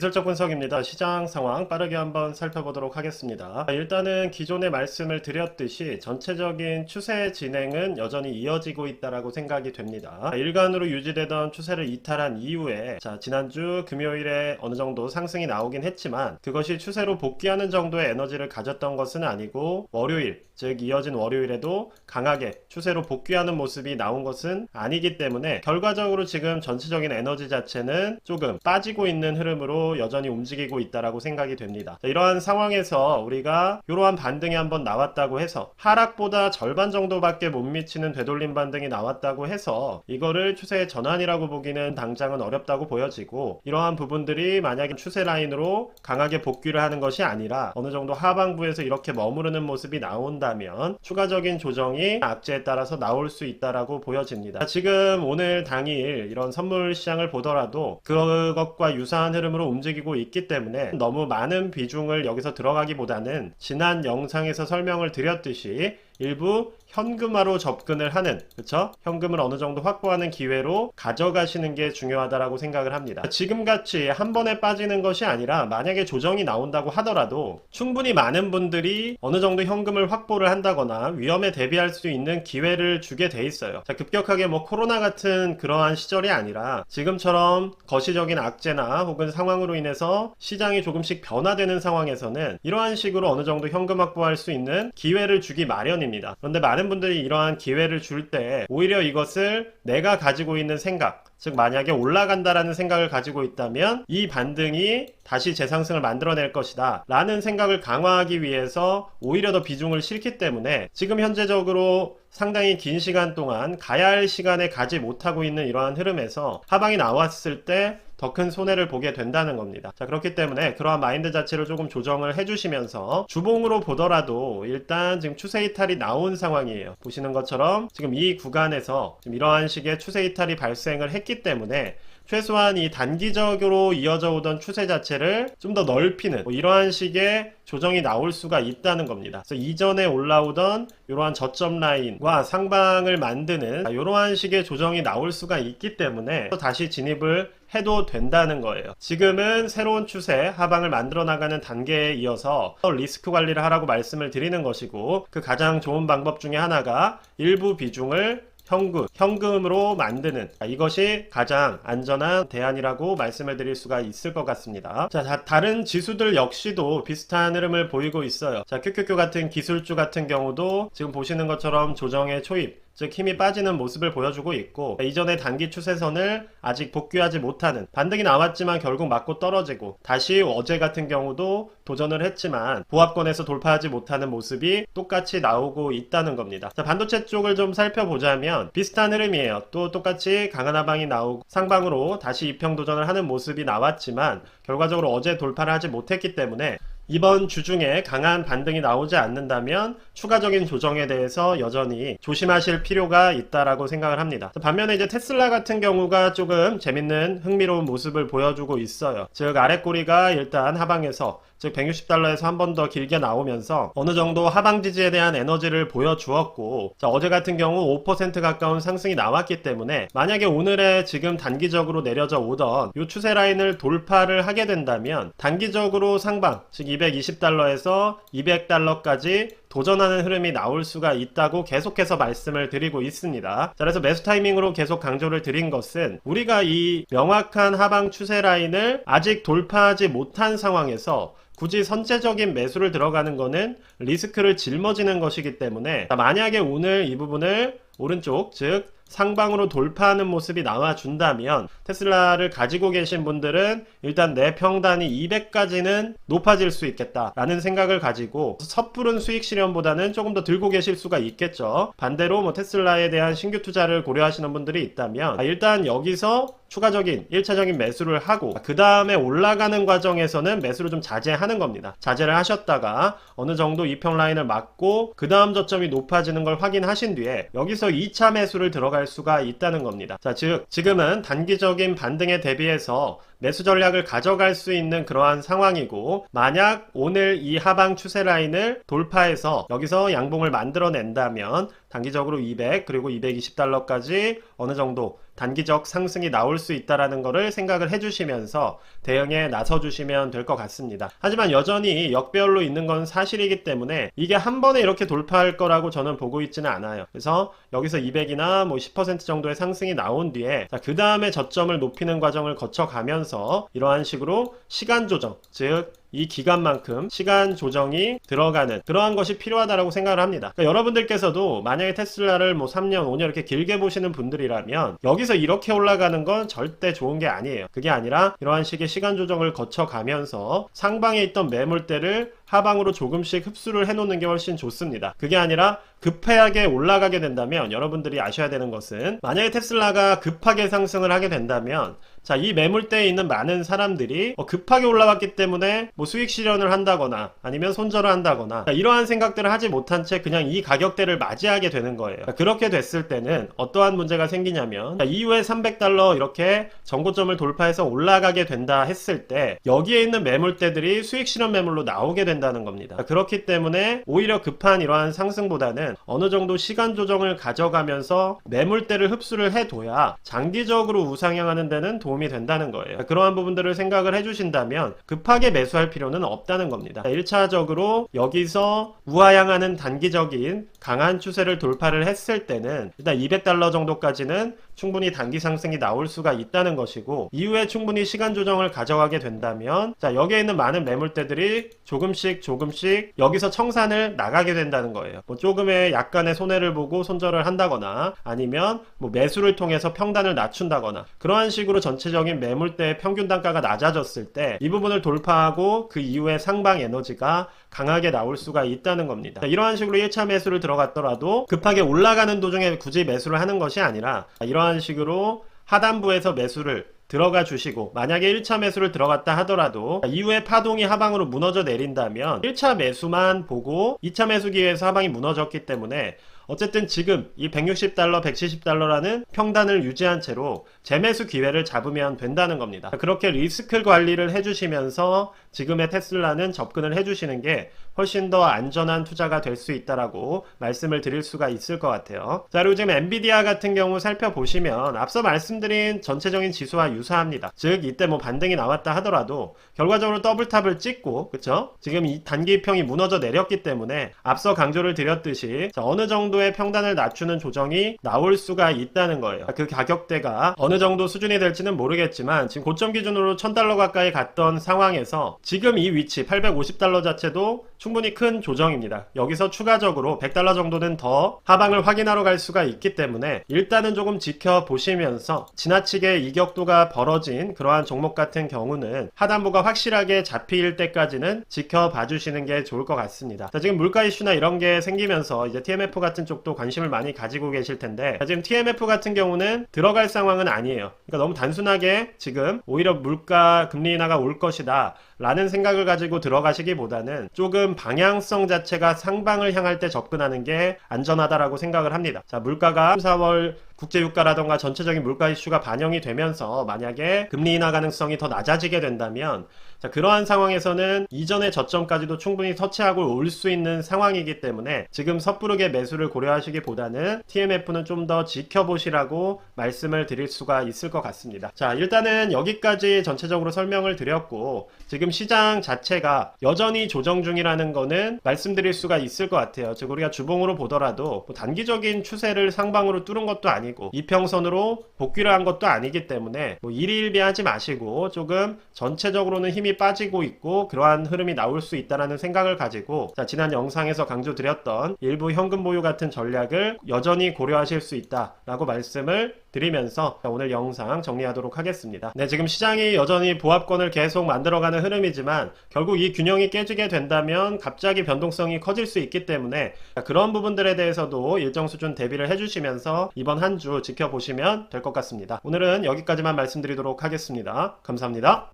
기술적 분석입니다. 시장 상황 빠르게 한번 살펴보도록 하겠습니다. 일단은 기존에 말씀을 드렸듯이 전체적인 추세 진행은 여전히 이어지고 있다라고 생각이 됩니다. 일간으로 유지되던 추세를 이탈한 이후에 지난주 금요일에 어느 정도 상승이 나오긴 했지만 그것이 추세로 복귀하는 정도의 에너지를 가졌던 것은 아니고 월요일, 즉 이어진 월요일에도 강하게 추세로 복귀하는 모습이 나온 것은 아니기 때문에 결과적으로 지금 전체적인 에너지 자체는 조금 빠지고 있는 흐름으로 여전히 움직이고 있다라고 생각이 됩니다. 이러한 상황에서 우리가 이러한 반등이 한번 나왔다고 해서 하락보다 절반 정도밖에 못 미치는 되돌림 반등이 나왔다고 해서 이거를 추세의 전환이라고 보기는 당장은 어렵다고 보여지고, 이러한 부분들이 만약에 추세 라인으로 강하게 복귀를 하는 것이 아니라 어느 정도 하방부에서 이렇게 머무르는 모습이 나온다면 추가적인 조정이 악재에 따라서 나올 수 있다라고 보여집니다. 지금 오늘 당일 이런 선물 시장을 보더라도 그것과 유사한 흐름으로 움직이고 있기 때문에 너무 많은 비중을 여기서 들어가기보다는 지난 영상에서 설명을 드렸듯이 일부 현금화로 접근을 하는, 그쵸? 현금을 어느 정도 확보하는 기회로 가져가시는 게 중요하다라고 생각을 합니다. 지금같이 한 번에 빠지는 것이 아니라 만약에 조정이 나온다고 하더라도 충분히 많은 분들이 어느 정도 현금을 확보를 한다거나 위험에 대비할 수 있는 기회를 주게 돼 있어요. 급격하게 코로나 같은 그러한 시절이 아니라 지금처럼 거시적인 악재나 혹은 상황으로 인해서 시장이 조금씩 변화되는 상황에서는 이러한 식으로 어느 정도 현금 확보할 수 있는 기회를 주기 마련입니다. 그런데 많은 분들이 이러한 기회를 줄 때 오히려 이것을 내가 가지고 있는 생각, 즉 만약에 올라간다라는 생각을 가지고 있다면 이 반등이 다시 재상승을 만들어낼 것이다 라는 생각을 강화하기 위해서 오히려 더 비중을 싣기 때문에 지금 현재적으로 상당히 긴 시간 동안 가야 할 시간에 가지 못하고 있는 이러한 흐름에서 하방이 나왔을 때 더 큰 손해를 보게 된다는 겁니다. 그렇기 때문에 그러한 마인드 자체를 조금 조정을 해주시면서 주봉으로 보더라도 일단 지금 추세 이탈이 나온 상황이에요. 보시는 것처럼 지금 이 구간에서 지금 이러한 식의 추세 이탈이 발생을 했기 때문에 최소한 이 단기적으로 이어져 오던 추세 자체를 좀 더 넓히는 이러한 식의 조정이 나올 수가 있다는 겁니다. 그래서 이전에 올라오던 이러한 저점 라인과 상방을 만드는 이러한 식의 조정이 나올 수가 있기 때문에 다시 진입을 해도 된다는 거예요. 지금은 새로운 추세 하방을 만들어 나가는 단계에 이어서 리스크 관리를 하라고 말씀을 드리는 것이고, 그 가장 좋은 방법 중에 하나가 일부 비중을 현금으로 만드는, 이것이 가장 안전한 대안이라고 말씀을 드릴 수가 있을 것 같습니다. 다른 지수들 역시도 비슷한 흐름을 보이고 있어요. QQQ 같은 기술주 같은 경우도 지금 보시는 것처럼 조정의 초입, 즉 힘이 빠지는 모습을 보여주고 있고, 이전의 단기 추세선을 아직 복귀하지 못하는, 반등이 나왔지만 결국 맞고 떨어지고 다시 어제 같은 경우도 도전을 했지만 보합권에서 돌파하지 못하는 모습이 똑같이 나오고 있다는 겁니다. 반도체 쪽을 좀 살펴보자면 비슷한 흐름이에요. 또 똑같이 강한 하방이 나오고 상방으로 다시 입형 도전을 하는 모습이 나왔지만 결과적으로 어제 돌파를 하지 못했기 때문에 이번 주 중에 강한 반등이 나오지 않는다면 추가적인 조정에 대해서 여전히 조심하실 필요가 있다라고 생각을 합니다. 반면에 이제 테슬라 같은 경우가 조금 재밌는 흥미로운 모습을 보여주고 있어요. 즉 아랫꼬리가 일단 하방에서, 즉 160달러에서 한 번 더 길게 나오면서 어느 정도 하방 지지에 대한 에너지를 보여주었고, 어제 같은 경우 5% 가까운 상승이 나왔기 때문에 만약에 오늘의 지금 단기적으로 내려져 오던 이 추세 라인을 돌파를 하게 된다면 단기적으로 상방, 즉 220달러에서 200달러까지 도전하는 흐름이 나올 수가 있다고 계속해서 말씀을 드리고 있습니다. 그래서 매수 타이밍으로 계속 강조를 드린 것은 우리가 이 명확한 하방 추세 라인을 아직 돌파하지 못한 상황에서 굳이 선제적인 매수를 들어가는 거는 리스크를 짊어지는 것이기 때문에 만약에 오늘 이 부분을 오른쪽, 즉 상방으로 돌파하는 모습이 나와준다면 테슬라를 가지고 계신 분들은 일단 내 평단이 200까지는 높아질 수 있겠다라는 생각을 가지고 섣부른 수익 실현보다는 조금 더 들고 계실 수가 있겠죠. 반대로 테슬라에 대한 신규 투자를 고려하시는 분들이 있다면 일단 여기서 추가적인 1차적인 매수를 하고 그 다음에 올라가는 과정에서는 매수를 좀 자제하는 겁니다. 자제를 하셨다가 어느 정도 이평 라인을 맞고 그 다음 저점이 높아지는 걸 확인하신 뒤에 여기서 2차 매수를 들어갈 수가 있다는 겁니다. 즉 지금은 단기적인 반등에 대비해서 매수 전략을 가져갈 수 있는 그러한 상황이고, 만약 오늘 이 하방 추세 라인을 돌파해서 여기서 양봉을 만들어낸다면 단기적으로 200 그리고 220달러까지 어느 정도 단기적 상승이 나올 수 있다라는 거를 생각을 해주시면서 대응에 나서주시면 될 것 같습니다. 하지만 여전히 역배열로 있는 건 사실이기 때문에 이게 한 번에 이렇게 돌파할 거라고 저는 보고 있지는 않아요. 그래서 여기서 200이나 뭐 10% 정도의 상승이 나온 뒤에 그 다음에 저점을 높이는 과정을 거쳐가면서 이러한 식으로 시간 조정, 즉 이 기간만큼 시간 조정이 들어가는 그러한 것이 필요하다고 생각을 합니다. 그러니까 여러분들께서도 만약에 테슬라를 뭐 3년, 5년 이렇게 길게 보시는 분들이라면 여기서 이렇게 올라가는 건 절대 좋은 게 아니에요. 그게 아니라 이러한 식의 시간 조정을 거쳐가면서 상방에 있던 매물대를 하방으로 조금씩 흡수를 해놓는 게 훨씬 좋습니다. 그게 아니라 급하게 올라가게 된다면 여러분들이 아셔야 되는 것은 만약에 테슬라가 급하게 상승을 하게 된다면 자, 이 매물대에 있는 많은 사람들이 급하게 올라왔기 때문에 뭐 수익 실현을 한다거나 아니면 손절을 한다거나 이러한 생각들을 하지 못한 채 그냥 이 가격대를 맞이하게 되는 거예요. 그렇게 됐을 때는 어떠한 문제가 생기냐면 이후에 300달러 이렇게 전고점을 돌파해서 올라가게 된다 했을 때 여기에 있는 매물대들이 수익 실현 매물로 나오게 된다는 겁니다. 그렇기 때문에 오히려 급한 이러한 상승보다는 어느 정도 시간 조정을 가져가면서 매물대를 흡수를 해둬야 장기적으로 우상향하는 데는 도움이 된다는 거예요. 그러한 부분들을 생각을 해주신다면 급하게 매수할 필요는 없다는 겁니다. 1차적으로 여기서 우하향하는 단기적인 강한 추세를 돌파를 했을 때는 일단 200달러 정도까지는 충분히 단기 상승이 나올 수가 있다는 것이고 이후에 충분히 시간 조정을 가져가게 된다면 자, 여기에 있는 많은 매물대들이 조금씩 여기서 청산을 나가게 된다는 거예요. 뭐 조금의 약간의 손해를 보고 손절을 한다거나 아니면 뭐 매수를 통해서 평단을 낮춘다거나 그러한 식으로 전체적인 매물대의 평균 단가가 낮아졌을 때 이 부분을 돌파하고 그 이후에 상방 에너지가 강하게 나올 수가 있다는 겁니다. 이러한 식으로 1차 매수를 들어갔더라도 급하게 올라가는 도중에 굳이 매수를 하는 것이 아니라 이러한 식으로 하단부에서 매수를 들어가 주시고 만약에 1차 매수를 들어갔다 하더라도 이후에 파동이 하방으로 무너져 내린다면 1차 매수만 보고 2차 매수 기회에서 하방이 무너졌기 때문에 어쨌든 지금 이 160달러, 170달러라는 평단을 유지한 채로 재매수 기회를 잡으면 된다는 겁니다. 그렇게 리스크 관리를 해주시면서 지금의 테슬라는 접근을 해주시는 게 훨씬 더 안전한 투자가 될 수 있다라고 말씀을 드릴 수가 있을 것 같아요. 자, 그리고 지금 엔비디아 같은 경우 살펴보시면 앞서 말씀드린 전체적인 지수와 유사합니다. 즉 이때 뭐 반등이 나왔다 하더라도 결과적으로 더블탑을 찍고 그쵸? 지금 이 단기평이 무너져 내렸기 때문에 앞서 강조를 드렸듯이 자, 어느 정도의 평단을 낮추는 조정이 나올 수가 있다는 거예요. 그 가격대가 어느 정도 수준이 될지는 모르겠지만 지금 고점 기준으로 1000달러 가까이 갔던 상황에서 지금 이 위치 850달러 자체도 충분히 큰 조정입니다. 여기서 추가적으로 100달러 정도는 더 하방을 확인하러 갈 수가 있기 때문에 일단은 조금 지켜보시면서 지나치게 이격도가 벌어진 그러한 종목 같은 경우는 하단부가 확실하게 잡힐 때까지는 지켜봐 주시는 게 좋을 것 같습니다. 자, 지금 물가 이슈나 이런 게 생기면서 이제 TMF 같은 쪽도 관심을 많이 가지고 계실 텐데 자, 지금 TMF 같은 경우는 들어갈 상황은 아니에요. 그러니까 너무 단순하게 지금 오히려 물가 금리 인하가 올 것이다 라는 생각을 가지고 들어가시기보다는 조금 방향성 자체가 상방을 향할 때 접근하는 게 안전하다라고 생각을 합니다. 자, 물가가 3, 4월 국제유가라던가 전체적인 물가 이슈가 반영이 되면서 만약에 금리 인하 가능성이 더 낮아지게 된다면 자, 그러한 상황에서는 이전의 저점까지도 충분히 터치하고 올 수 있는 상황이기 때문에 지금 섣부르게 매수를 고려하시기보다는 TMF는 좀 더 지켜보시라고 말씀을 드릴 수가 있을 것 같습니다. 자, 일단은 여기까지 전체적으로 설명을 드렸고 지금 시장 자체가 여전히 조정 중이라는 거는 말씀드릴 수가 있을 것 같아요. 즉 우리가 주봉으로 보더라도 뭐 단기적인 추세를 상방으로 뚫은 것도 아니고 이평선으로 복귀를 한 것도 아니기 때문에 뭐 일희일비하지 마시고 조금 전체적으로는 힘이 빠지고 있고 그러한 흐름이 나올 수 있다는 생각을 가지고 자, 지난 영상에서 강조드렸던 일부 현금 보유 같은 전략을 여전히 고려하실 수 있다라고 말씀을 드리면서 오늘 영상 정리하도록 하겠습니다. 네, 지금 시장이 여전히 보합권을 계속 만들어가는 흐름이지만 결국 이 균형이 깨지게 된다면 갑자기 변동성이 커질 수 있기 때문에 그런 부분들에 대해서도 일정 수준 대비를 해주시면서 이번 한 주 지켜보시면 될 것 같습니다. 오늘은 여기까지만 말씀드리도록 하겠습니다. 감사합니다.